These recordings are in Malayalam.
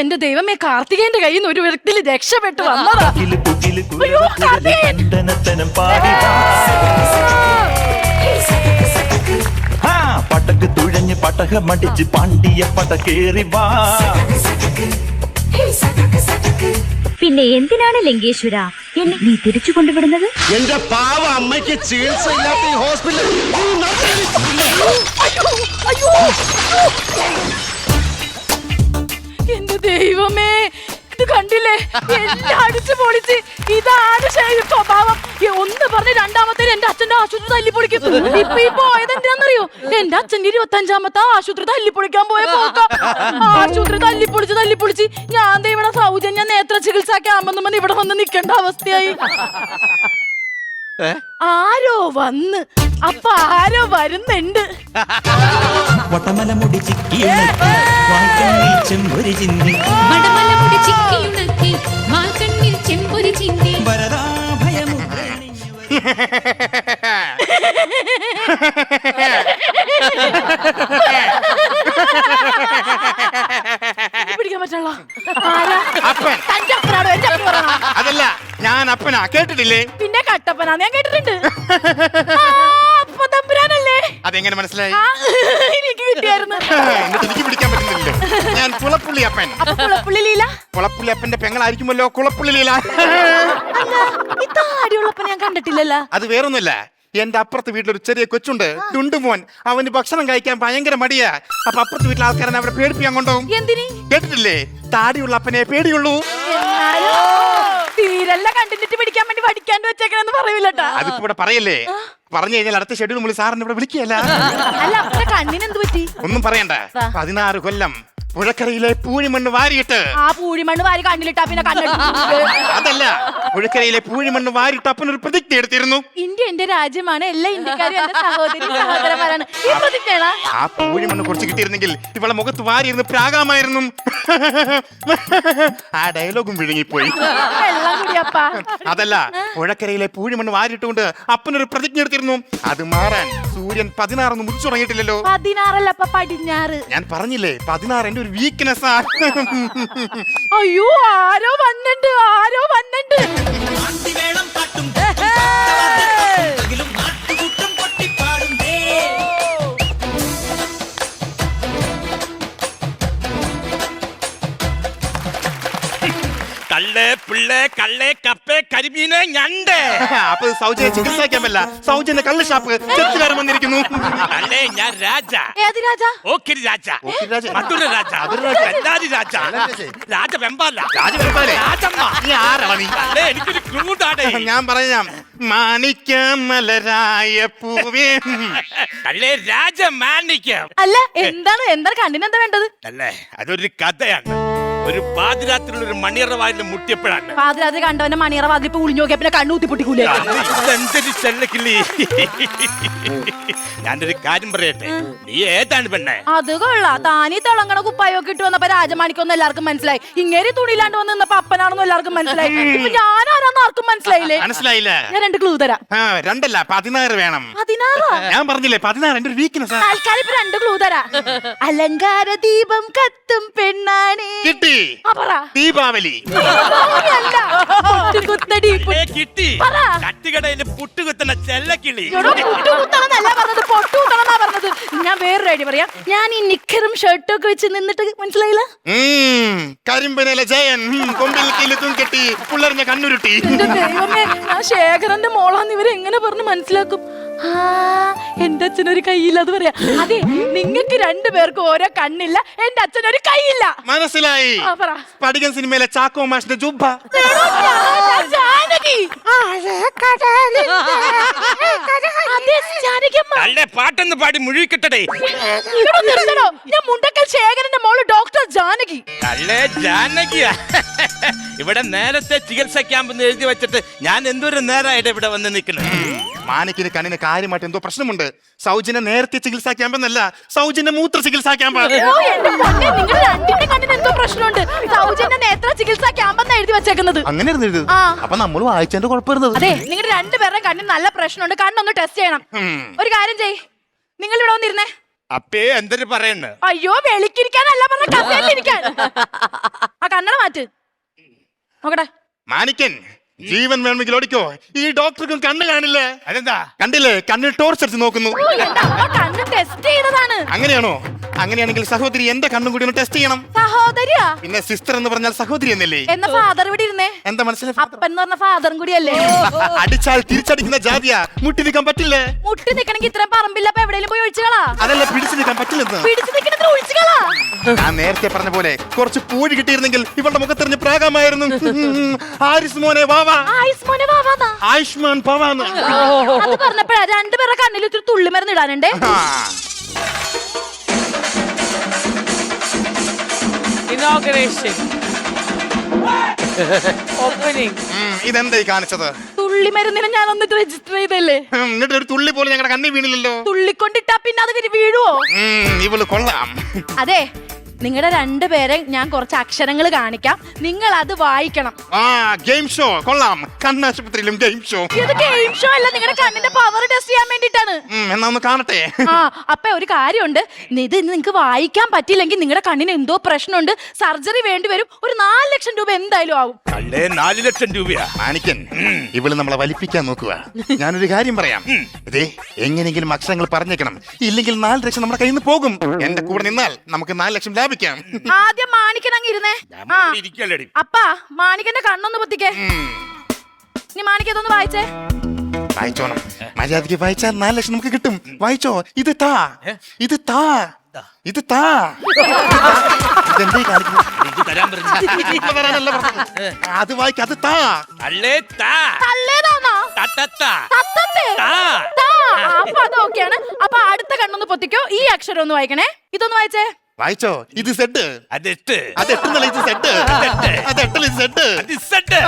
എന്റെ ദൈവമേ, കാർത്തികേയന്റെ കയ്യിൽ നിന്ന് ഒരു വിധത്തിൽ രക്ഷപ്പെട്ടു വന്നതാ. അയ്യോ, കാർത്തികേയൻ. പടക്ക് തുഴഞ്ഞ് പടകമടിച്ച് പാണ്ടിയ പടകേറി വാ. പിന്നെ എന്തിനാണ് ലങ്കേശ്വര എന്നെ നീ തിരിച്ചു കൊണ്ടുവിടുന്നത്? എന്റെ പാവ അമ്മയ്ക്ക് ചികിത്സ ഇല്ലാത്ത ഈ ഹോസ്പിറ്റലിൽ എന്റെ ദൈവമേ, ഇത് കണ്ടില്ലേ? എല്ലാം അടിച്ചു പൊളിച്ച്. ഇതാണ് സ്വഭാവം. ഒന്ന് പറഞ്ഞ് രണ്ടാമത്തെ എന്റെ അച്ഛന്റെ ആശുപത്രി തല്ലിപ്പൊളിക്കും. ഇപ്പൊ പോയതെന്താന്നറിയോ? എന്റെ അച്ഛന്റെ 25ാമത്തെ ആശുപത്രി തല്ലിപ്പൊളിക്കാൻ പോയ പോക്ക. ആശുപത്രി തല്ലിപ്പൊളിച്ച് ഞാൻ ഇവിടെ സൗജന്യ നേത്ര ചികിത്സാ ക്യാമ്പെന്ന് ഇവിടെ വന്ന് നിക്കേണ്ട അവസ്ഥയായി. ആരോ വന്ന്, അപ്പൊ ആരോ വരുന്നുണ്ട്. വട്ടമല മുടി ചിക്കി ചെമ്പൊരു ചിന്തി പിടിക്കാൻ പറ്റുള്ള അതല്ല, ഞാൻ അപ്പനാ. കേട്ടിട്ടില്ലേ? പിന്നെ കട്ടപ്പനാ ഞാൻ കേട്ടിട്ടുണ്ട്. തമ്പുരാനല്ലേ? അതെങ്ങനെ മനസ്സിലായി? എനിക്ക് കിട്ടിയായിരുന്നു. എന്നിട്ട് എനിക്ക് പിടിക്കാൻ പറ്റുന്നില്ലല്ലോ. ഞാൻ കുളപ്പുള്ളി അപ്പൻ. കുളപ്പുള്ളി ലീല? കുളപ്പുള്ളി അപ്പന്റെ പെങ്ങളായിരിക്കുമല്ലോ കുളപ്പുള്ളി ലീല. താടിയുള്ളപ്പൻ ഞാൻ കണ്ടിട്ടില്ലല്ലോ. അത് വേറൊന്നുമല്ല, എന്റെ അപ്പുറത്ത് വീട്ടിലൊരു ചെറിയ കൊച്ചുണ്ട്, ടുണ്ടുമോൻ. അവന് ഭക്ഷണം കഴിക്കാൻ ഭയങ്കര മടിയാ. അപ്പൊ അപ്പുറത്ത് വീട്ടിലെ ആൾക്കാരെ അവരെ പേടിപ്പിക്കാൻ കൊണ്ടുപോകും. എന്തിന്? കേട്ടിട്ടില്ലേ? താടിയുള്ള അപ്പനെ പേടിയുള്ളൂ. തീരല്ല കണ്ടിട്ട് പിടിക്കാൻ വേണ്ടി പഠിക്കാണ്ട് വെച്ചേക്കണെന്ന് പറയൂലട്ടാ. അതിപ്പോ ഇവിടെ പറയല്ലേ. പറഞ്ഞു കഴിഞ്ഞാൽ അടുത്ത ഷെഡ്യൂൾ നമ്മൾ സാറിന് ഇവിടെ വിളിക്കുകയല്ല. അല്ല, അപ്പന്റെ കണ്ണിന് എന്ത് പറ്റി? ഒന്നും പറയണ്ട. 16 കൊല്ലം പുഴക്കരയിലെ പൂഴിമണ്ണ് വാരിയിട്ട്. ആ പൂഴിമണ്ണ് വാരി കണ്ണിലിട്ടാ പിന്നെ അതല്ല, പുഴക്കരയിലെ പൂഴിമണ്ണ് വാരിയിട്ട് അപ്പനൊരു പ്രതിജ്ഞ എടുത്തിരുന്നു. ഇന്ത്യ എന്റെ രാജ്യമാണ്, എല്ലാ ഇന്ത്യക്കാരും എന്റെ സഹോദരന്മാരാണ്. ഈ പ്രതിജ്ഞ ആ പൂഴിമണ്ണ് കുറച്ച് കിട്ടിയിരുന്നെങ്കിൽ ഇവളെ മുഖത്ത് വാരിയിരുന്ന് പ്രാകാമായിരുന്നു. ആ ഡയലോഗും വിഴുങ്ങിപ്പോയി. അതല്ല, പുഴക്കരയിലെ പൂഴിമണ്ണ് വാരിട്ടുകൊണ്ട് അപ്പനൊരു പ്രതിജ്ഞ എടുത്തിരുന്നു. അത് മാറാൻ സൂര്യൻ 16 മുറിച്ചു തുടങ്ങിയിട്ടില്ലല്ലോ. 16 പടിഞ്ഞാറ്. ഞാൻ പറഞ്ഞില്ലേ, 16 എന്റെ ഒരു വീക്ക്നെസ്സാ. അയ്യോ, ആരോ വന്നിട്ടുണ്ട്. കള്ളേ പിള്ളേ കള്ളേ കപ്പേ കരിമീനെ ഞണ്ട്. അപ്പൊ സൗജന്യ ചികിത്സിക്കാൻ സൗജന്യ കള്ള് ഷാപ്പ് ചെത്തുകാരൻ വന്നിരിക്കുന്നു. അല്ലേ, ഞാൻ രാജ. ഏത് രാജ? ഓക്കിരി രാജ, മധുര രാജ, എല്ലാരി രാജ, രാജ വെമ്പാല, രാജമ്മ. അല്ലേ, എനിക്കൊരു ക്രൂഡാണ്. ഞാൻ പറയാം, മാണിക്യമലരായ പൂവേ. അല്ലേ, രാജ മാണിക്യം. അല്ല, എന്താണ് കണ്ണിനെന്താ വേണ്ടത്? അല്ലേ, അതൊരു കഥയാണ്. ഒരു പാതിരാത്രിയിൽ ഒരു മണിയറ വാതിൽ മുട്ടിയപ്പോഴാണ്. പാതിരാത്രി കണ്ടവന്റെ മണിയറ വാതിൽ ഇപ്പൊ ഒളിഞ്ഞു നോക്കിയ പിന്നെ കണ്ണൂത്തി പൊട്ടിക്കൂലേ? ഇതെന്തൊരു ചെല്ലക്കിള്ളി. ഞാനൊരു കാര്യം പറയട്ടെ, നീ ഏതാണ് പെണ്ണെ? അത് കൊള്ളാം. താനീ തിളങ്ങണ കുപ്പായൊക്കെ ഇട്ട് വന്നപ്പോ രാജമാണിക്കൊന്നും എല്ലാവർക്കും മനസ്സിലായി. ഇങ്ങേരി തുണിയിലാണ്ട് വന്ന് നിന്നപ്പോ അപ്പനാണെന്നും എല്ലാവർക്കും മനസ്സിലായി. ഞാനാരാന്ന് ആർക്കും മനസ്സിലായില്ല. ഞാൻ 2 ക്ലൂ തരാം. 2 അല്ല, 16 വേണം. 16? ഞാൻ പറഞ്ഞില്ലേ, 16 എന്റെ ഒരു വീക്ക്നെസ്. തൽക്കാലം ഇപ്പൊ 2 ക്ലൂ തരാം. അലങ്കാര ദീപം കത്തും പെണ്ണാണ്. കിട്ടി. ദീപാവലി. കിട്ടി. കട്ടുകടയില് പുട്ടുകുത്തണ ചെല്ലക്കിളി. ഞാൻ വേറെ ഐഡിയ പറയാം. ഞാൻ ഈ നിക്കറും ഷർട്ടും ഒക്കെ വെച്ച് നിന്നിട്ട് മനസ്സിലായില്ല. കരിമ്പനയിലെ ജയൻ കൊമ്പിൽ കിലുത്തും കെട്ടി പുള്ളറിഞ്ഞ കണ്ണുരുട്ടി. എന്റെ ദൈവമേ, ഞാൻ ശേഖരന്റെ മോളാന്ന് ഇവരെ എങ്ങനെ പറഞ്ഞ് മനസ്സിലാക്കും? എന്റെ അച്ഛനൊരു കൈയില്ല. അത് പറയാ. അതെ, നിങ്ങൾക്ക് 2 പേർക്കും ഓരോ കണ്ണില്ല, എന്റെ അച്ഛനൊരു കൈയില്ല. മനസ്സിലായി. പടികൻ സിനിമയിലെ ചാക്കോ മാഷിന്റെ ജുബ്ബ. പാട്ടെന്ന് പാടി മുഴുകിട്ടടേ. ഞാൻ മുണ്ടക്കൽ ശേഖരന്റെ മോള് ഡോക്ടർ ജാനകി. അല്ലേ, ജാനകിയാ. ഇവിടെ നേരത്തെ ചികിത്സാ ക്യാമ്പ് എഴുതി വെച്ചിട്ട് ഞാൻ എന്തൊരു നേരമായിട്ട് ഇവിടെ വന്ന് നിൽക്കുന്നത്. മാനിക്കിന് കണ്ണിന് കാര്യമായിട്ട് എന്തോ പ്രശ്നമുണ്ട്. സൗജന്യ നേരത്തെ ചികിത്സാ ക്യാമ്പെന്നല്ല, സൗജന്യ മൂത്ര ചികിത്സാ ക്യാമ്പ്. എന്തോ പ്രശ്നമുണ്ട്. സൗജന്യ നേത്ര ചികിത്സാ ക്യാമ്പെന്ന് എഴുതി വെച്ചേക്കുന്നത്. അങ്ങനെ അപ്പൊ നമ്മൾ വായിച്ചതിന്റെ കുഴപ്പമായിരുന്നത്. അതെ, നിങ്ങളുടെ 2 പേരുടെ കണ്ണിന് നല്ല പ്രശ്നമുണ്ട്. കണ്ണൊന്ന് ടെസ്റ്റ് ചെയ്യണം. ഒരു കാര്യം ചെയ്, നിങ്ങൾ ഇവിടെ വന്നിരുന്നേ. അപ്പേ എന്തൊരു പറയണ്? അയ്യോ വെളിക്കിരിക്കാനല്ല പറഞ്ഞ കസേരയിലിരിക്കാൻ. ആ കണ്ണട മാറ്റ് നോക്കട്ടെ. മാണിക്കൻ, ജീവൻ വേണമെങ്കിൽ ഓടിക്കോ. ഈ ഡോക്ടർക്കും കണ്ണ് കാണില്ലേ? അതെന്താ? കണ്ടില്ലേ, കണ്ണിൽ ടോർച്ച് അടിച്ച് നോക്കുന്നു. ഓ, എന്റെ അമ്മ കണ്ണ് ടെസ്റ്റ് ചെയ്തതാണ്. അങ്ങനെയാണോ? അങ്ങനെയാണെങ്കിൽ സഹോദരി എന്റെ കണ്ണും കൂടി ഒന്ന് ടെസ്റ്റ് ചെയ്യണം. സഹോദരിയാ? പിന്നെ സിസ്റ്റർ എന്ന് പറഞ്ഞാൽ സഹോദരി എന്നല്ലേ? എന്ന ഫാദർ ഇവിടെ ഇരുന്നേ. എന്താ മനസ്സിലായി? അപ്പൻ എന്ന് പറഞ്ഞ ഫാദറും കൂടിയല്ലേ? അടിച്ചാൽ തിരിച്ചടിക്കുന്ന ജാതിയാ. മുട്ടി നിൽക്കാൻ പറ്റില്ലേ? മുട്ടി നിക്കണെങ്കി ഇത്രയും പറമ്പില്ല, അപ്പൊ എവിടെയെങ്കിലും പോയി ഒഴിച്ചുകളാ. അതല്ല, പിടിച്ചു നിൽക്കാൻ പറ്റില്ലെന്ന്. പിടിച്ചു നിക്കണത്ര ഒഴിച്ചുകളാ. ഞാൻ നേരത്തെ പറഞ്ഞ പോലെ കുറച്ച് പൂഴി കിട്ടിയിരുന്നെങ്കിൽ ഇവളുടെ മുഖത്തെറിഞ്ഞ് പ്രാഗമായിരുന്നു. ആരിസ് മോനെ വാവാ. ആയുഷ്മാനെ വാവാന്നാ? ആയുഷ്മാൻ പവാന്ന്. അത് പറഞ്ഞപ്പോഴാ രണ്ടുപേരുടെ കണ്ണിൽ ഇത്തിരി തുള്ളി മരുന്ന് ഇടാനുണ്ടേ. Inauguration opening. ഇതെന്തായി കാണിച്ചത്? തുള്ളി മരുന്നിനെ ഞാനൊന്ന് രജിസ്റ്റർ ചെയ്തല്ലേ. എന്നിട്ട് ഒരു തുള്ളി പോലും ഞങ്ങളുടെ കണ്ണി വീണില്ലല്ലോ. തുള്ളിക്കൊണ്ടിട്ടാ പിന്നെ അത് വീഴുവോ? ഇവള് കൊള്ളാം. അതെ, നിങ്ങളുടെ രണ്ടുപേരെ ഞാൻ കുറച്ച് അക്ഷരങ്ങൾ കാണിക്കാം, നിങ്ങൾ അത് വായിക്കണം. ഗെയിം ഷോ കൊള്ളാം. കണ്ണാശുപത്രിയിലും ഗെയിം ഷോ. ഇത് ഗെയിം ഷോ അല്ല, നിങ്ങളുടെ കണ്ണിന്റെ പവർ ടെസ്റ്റ് ചെയ്യാൻ വേണ്ടിട്ടാണ്. എന്നാ ഒന്ന് കാണട്ടെ. അപ്പൊ ഒരു കാര്യമുണ്ട്, ഇത് നിങ്ങക്ക് വായിക്കാൻ പറ്റില്ലെങ്കിൽ നിങ്ങളുടെ കണ്ണിന് എന്തോ പ്രശ്നമുണ്ട്, സർജറി വേണ്ടി വരും. ഒരു 4 ലക്ഷം രൂപ എന്തായാലും ആവും. അല്ലേ 4 ലക്ഷം രൂപയാ? മാണിക്കൻ, ഇവള് നമ്മളെ വലിപ്പിക്കാൻ നോക്കുക. ഞാനൊരു കാര്യം പറയാം. ഇതേ എങ്ങനെയെങ്കിലും അക്ഷരങ്ങൾ പറഞ്ഞേക്കണം, ഇല്ലെങ്കിൽ 4 ലക്ഷം നമ്മുടെ കയ്യിൽ നിന്ന് പോകും. എന്റെ കൂടെ നിന്നാൽ നമുക്ക് 4 ലക്ഷം ലാഭിക്കാം. ആദ്യം മാണിക്കൻ അങ്ങ് ഇരുന്നേ. ഇരിക്കല്ലേടി. അപ്പാ മാണിക്കന്റെ കണ്ണൊന്ന് പൊത്തിക്കേ. നീ മാണിക്കതൊന്ന് വായിച്ചേ. വായിച്ചോണം. മര്യാദക്ക് വായിച്ചാൽ 4 ലക്ഷം നമുക്ക് കിട്ടും. വായിച്ചോ. ഇത് താ, ഇത് താ, ഇത് താ. ഇതെന്തേ കാണിക്കുന്നത്? ഇത് തരാൻ പറഞ്ഞു. ഇപ്പൊ തരാനല്ല പറഞ്ഞത്. അത് വായിക്ക. അത് താ. അല്ലേ താ. തള്ളേതാണോ? തട്ടത്താ. തത്തത്തെ? താ. താ. അപ്പൊ അതൊക്കെയാണ്. അപ്പൊ അടുത്ത കണ്ണൊന്ന് പൊത്തിക്കോ. ഈ അക്ഷരം ഒന്ന് വായിക്കണേ. ഇതൊന്ന് വായിച്ചേ. വായിച്ചോ. ഇത് സെഡ്. അതെട്ട്. അത് എട്ടുന്നല്ല, ഇത് സെഡ്. അത് എട്ടല്ല, ഇത് സെഡ്. അത് സെറ്റ്.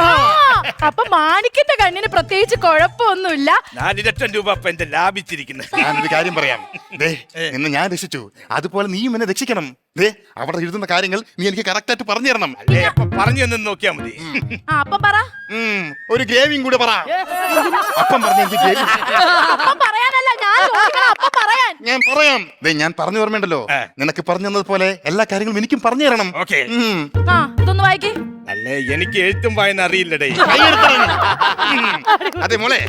അപ്പൊ മാണിക്കന്റെ കണ്ണിന് പ്രത്യേകിച്ച് കുഴപ്പമൊന്നുമില്ല. 4 ലക്ഷം രൂപ അപ്പൊ എന്റെ ലാഭിച്ചിരിക്കുന്നത്. ഞാനൊരു കാര്യം പറയാം. ദേ ഇന്ന് ഞാൻ രക്ഷിച്ചു, അതുപോലെ നീയും എന്നെ രക്ഷിക്കണം. ദേ അവിടെ എഴുതുന്ന കാര്യങ്ങൾ നീ എനിക്ക് കറക്റ്റ് ആയിട്ട് പറഞ്ഞു തരണം. അല്ലേ അപ്പൊ പറഞ്ഞു എന്ന് നോക്കിയാ മതി. അപ്പം പറ. ഒരു ഗ്രേവിയും കൂടെ പറ. അപ്പം പറഞ്ഞ എനിക്ക് ഗ്രേവി. അപ്പം പറയാനല്ല ഞാൻ ചോദിക്കണം, അപ്പം പറയാൻ. ഞാൻ പറയാം. ദേ ഞാൻ പറഞ്ഞു ഓർമ്മയുണ്ടല്ലോ, നിനക്ക് പറഞ്ഞു തന്നതുപോലെ എല്ലാ കാര്യങ്ങളും എനിക്കും പറഞ്ഞു തരണം. ഓക്കെ. ഇതൊന്ന് വായിക്കേ. അല്ലേ എനിക്ക് എഴുത്തും വായന അറിയില്ലടേ. അതെ മോളെ,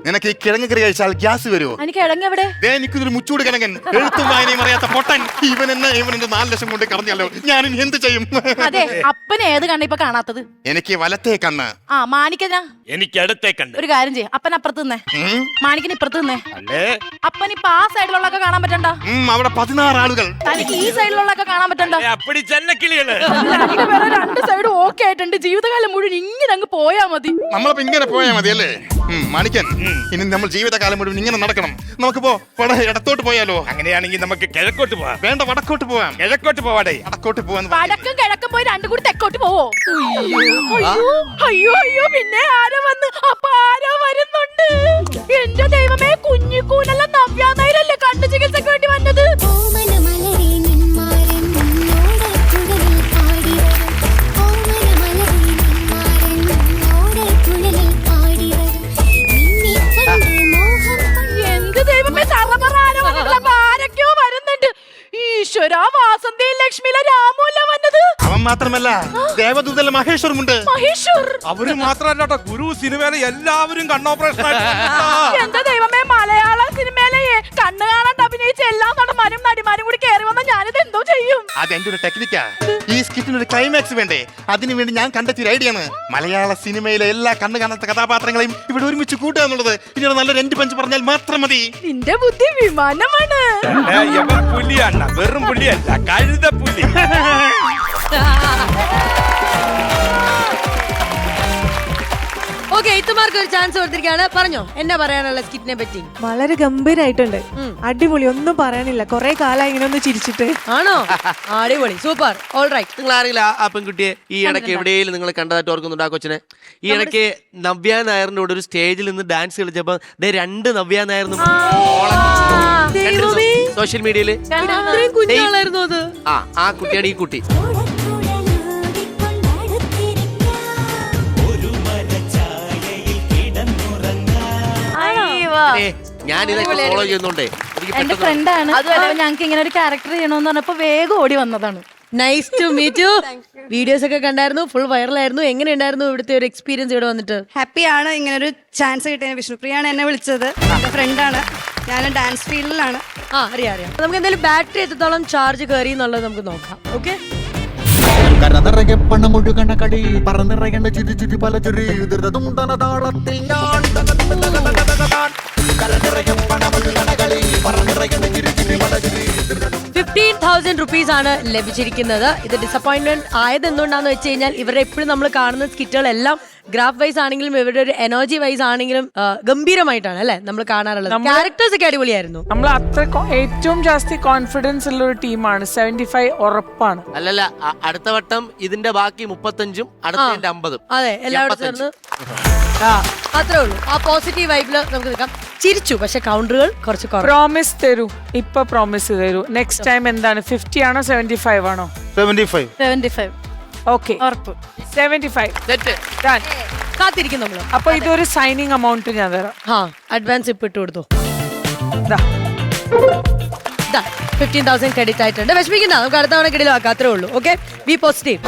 നിനക്ക് ഈ കിഴങ്ങ് കറി കഴിച്ചാൽ ഗ്യാസ് വരുമോ? എനിക്ക് കിഴങ്ങ് എവിടെ? ദേ എനിക്കൊരു മുച്ചൂട് കിഴങ്ങൻ, എഴുത്തും വായനയും അറിയാത്ത പൊട്ടൻ. ഇവൻ എന്റെ 4 ലക്ഷം കൊണ്ട് കളഞ്ഞല്ലോ. ഞാൻ ഇനി എന്ത് ചെയ്യും? അതെ, അപ്പന് ഏത് കണ്ണ ഇപ്പൊ കാണാത്തത്? എനിക്ക് വലത്തേ കണ്ണ്. എനിക്ക് മാണിക്കനാ? അടുത്തേ കണ്ട്. ഒരു കാര്യം ചെയ്യ, അപ്പൻ അപ്പുറത്ത് നിന്നേ, മാണിക്കന് ഇപ്പുറത്ത് നിന്നേ. അല്ലേ അപ്പൻ ഇപ്പൊ ആ സൈഡിലുള്ളൊക്കെ കാണാൻ പറ്റണ്ട. അവിടെ 16 ആളുകൾ. തനിക്ക് ഈ സൈഡിലുള്ളൊക്കെ കാണാൻ പറ്റണ്ട. അപ്പടി ചെന്നക്കിളികള്. രണ്ടുപേരെ 2 സൈഡും ഓക്കെ ആയിട്ടുണ്ട്. ജീവിതകാലം മുഴുവൻ ഇങ്ങനെ അങ്ങ് പോയാ മതി. നമ്മളിപ്പോ ഇങ്ങനെ പോയാ മതി അല്ലേ? മാണിക്കൻ, ഇനി നമ്മൾ ജീവിതകാലം മുഴുവൻ ഇങ്ങനെ നടക്കണം. നമുക്ക് ഇടത്തോട്ട് പോയാലോ? അങ്ങനെയാണെങ്കിൽ നമുക്ക് കിഴക്കോട്ട് പോവാം. വേണ്ട, വടക്കോട്ട് പോവാം. കിഴക്കോട്ട് പോവാടേ. വടക്കോട്ട് പോവാൻ. വടക്കും കിഴക്കും പോയി 2 കൂടി തെക്കോട്ട് പോവോ? അയ്യോ അയ്യോ, പിന്നെ ആരാ വന്ന്? അപ്പൊ ആരാ വരുന്നുണ്ട്? എന്റെ ദൈവമേ, കുഞ്ഞിക്കൂനല്ല നവ്യാനായിരല്ലേ കണ്ണു ചികിത്സക്ക് വേണ്ടി വന്നത്? എന്ത് ദൈവമേ, ആരൊക്കെയോ വരുന്നുണ്ട്. ഈശ്വര, വാസന്തിയും ലക്ഷ്മിയിലെ രാമുല്ല വന്നത്. അവൻ മാത്രമല്ല, ദേവദൂതല മഹേശ്വരമുണ്ട്. മഹേശ്വർ അവര് മാത്രല്ല, ഗുരു സിനിമയിലെ എല്ലാവരും കണ്ണോപ്പറേഷൻ. എന്താ ദൈവമേ, മലയാള സിനിമയിലെ കണ്ണ് കാണാണ്ട് അഭിനയിച്ച എല്ലാ നടന്മാരും നടിമാരും കൂടി കയറി വന്ന ഞാനിത് എന്തോ ചെയ്യും? അതെന്റെ ഒരു ടെക്നിക്കാ. ഈ സ്കിറ്റിന് ഒരു ക്ലൈമാക്സ് വേണ്ടേ? അതിനുവേണ്ടി ഞാൻ കണ്ടെത്തിയ ഐഡിയ ആണ്. മലയാള സിനിമയിലെ എല്ലാ കണ്ണ് കാണാത്ത കഥാപാത്രങ്ങളെയും ഇവിടെ ഒരുമിച്ച് കൂട്ടുക എന്നുള്ളത്. ഇനി നല്ലൊരു എൻഡ് പഞ്ച് പറഞ്ഞാൽ മാത്രം മതി. നിന്റെ ബുദ്ധി വിമാനമാണ്. പുലിയണ്ണ, വെറും പുലിയല്ല, കഴുത പുലി. ഓക്കെ, ഇത്തുമാർക്ക് ഒരു ചാൻസ് കൊടുത്തിരിക്കുകയാണ്. പറഞ്ഞോ, എന്നാ പറയാനുള്ള സ്കിറ്റിനെ പറ്റി? വളരെ ഗംഭീരായിട്ടുണ്ട്, അടിപൊളി, ഒന്നും പറയാനില്ല. കുറെ കാലം ഇങ്ങനെ ഒന്ന് ചിരിച്ചിട്ട്. ആണോ? അടിപൊളി, സൂപ്പർ, ഓൾ റൈറ്റ്. നിങ്ങൾ ആരെങ്കിലും ആ പെൺകുട്ടിയെ ഈ ഇടയ്ക്ക് എവിടെയെങ്കിലും നിങ്ങൾ കണ്ടതായിട്ട് ഓർക്കുന്നുണ്ടോ? ആ കൊച്ചിനെ ഈ ഇടയ്ക്ക് നവ്യ നായറിന്റെ കൂടെ ഒരു സ്റ്റേജിൽ നിന്ന് ഡാൻസ് കളിച്ചപ്പോ 2 നവ്യ നായർ സോഷ്യൽ മീഡിയയില്. കുഞ്ഞാളായിരുന്നു അത്. ആ കുട്ടിയാണ് ഈ കുട്ടി. ഞാൻ ഇതൊക്കെ ഫോളോ ചെയ്യുന്നുണ്ടേ എനിക്ക് എനിക്ക് എന്റെ പെട്ടെന്ന് ഫ്രണ്ടാണ് ഞങ്ങൾക്ക് ഇങ്ങനെ ഒരു ക്യാരക്ടർ ചെയ്യണമെന്ന് പറഞ്ഞപ്പോ വേഗം ഓടി വന്നതാണ്. Nice to meet you. Videos ഒക്കെ കണ്ടായിരുന്നു, ഫുൾ വൈറലായിരുന്നു. എങ്ങനെ ഉണ്ടായിരുന്നു ഇവിടുത്തെ ഒരു എക്സ്പീരിയൻസ് ഇവിടെ വന്നിട്ട്? ഹാപ്പിയാണ് ഇങ്ങനെ ഒരു ചാൻസ് കിട്ടിയ. വിഷ്ണുപ്രിയാണ് എന്നെ വിളിച്ചത്, എന്റെ ഫ്രണ്ടാണ്. ഞാൻ ഡാൻസ് ഫീൽഡിലാണ്. അറിയാം. നമുക്ക് എന്തായാലും ബാറ്ററി എത്രത്തോളം ചാർജ് കയറി എന്നുള്ളത് നമുക്ക് നോക്കാം. ഓക്കെ, കരനിറയെ പണമൊഴുകണ കളി പറന്നിറയേണ്ട ചുരി ചുരി പല ചുരി ധൃതതും തനതാളത്തിൽ ഞാൻ കരനിറയെ പണമൊഴുകണ കളി പറന്നിറയേണ്ട ചുരി ചുരി പല ചുരി 15,000 rupees ആണ് ലഭിച്ചിരിക്കുന്നത്. ഇത് ഡിസപ്പോയിന്റ്മെന്റ് ആയത് എന്തുകൊണ്ടാന്ന് വെച്ച് കഴിഞ്ഞാൽ ഇവരുടെ എപ്പോഴും നമ്മൾ കാണുന്ന സ്കിറ്റുകളെല്ലാം ഗ്രാഫ് വൈസ് ആണെങ്കിലും ഇവരുടെ ഒരു എനർജി വൈസ് ആണെങ്കിലും ഗംഭീരമായിട്ടാണ് അല്ലെ നമ്മൾ കാണാറുള്ളത്. ക്യാരക്ടേഴ്സ് ഒക്കെ അടിപൊളിയായിരുന്നു. നമ്മൾ അത്ര ഏറ്റവും ജാസ്തി കോൺഫിഡൻസ് ഉള്ള ഒരു ടീമാണ്. 75 ഉറപ്പാണ്. അല്ലല്ല അടുത്ത വട്ടം ഇതിന്റെ ബാക്കി 35ഉം അടുത്തതിന്റെ 50ഉം. അതെ, എല്ലാവരും ചേർന്ന് അത്രേ ഉള്ളൂ. ആ പോസിറ്റീവ് വൈബില് നമുക്ക് നിൽക്കാം. ചിരിച്ചു, പക്ഷെ കൗണ്ടറുകൾ കുറച്ച് പ്രോമിസ് തരൂ, ഇപ്പൊ പ്രോമിസ് തരൂ. നെക്സ്റ്റ് ടൈം എന്താണ്, 50 ആണോ 75 ആണോ? 75. ഓക്കെ, ഉറപ്പ് 75. Done. കാത്തിരിക്കും നമ്മള്. അപ്പൊ ഇതൊരു സൈനിങ് എമൗണ്ട് ഞാൻ തരാം. അഡ്വാൻസ് ഇപ്പൊ ഇട്ട് കൊടുത്തു. ദാ. 15,000 ക്രെഡിറ്റ് ആയിട്ടുണ്ട്. വിഷമിക്കണ്ട, നമുക്ക് അടുത്ത തവണ കിടിലാക്കാം. അത്രേ ഉള്ളൂ. Okay, B positive.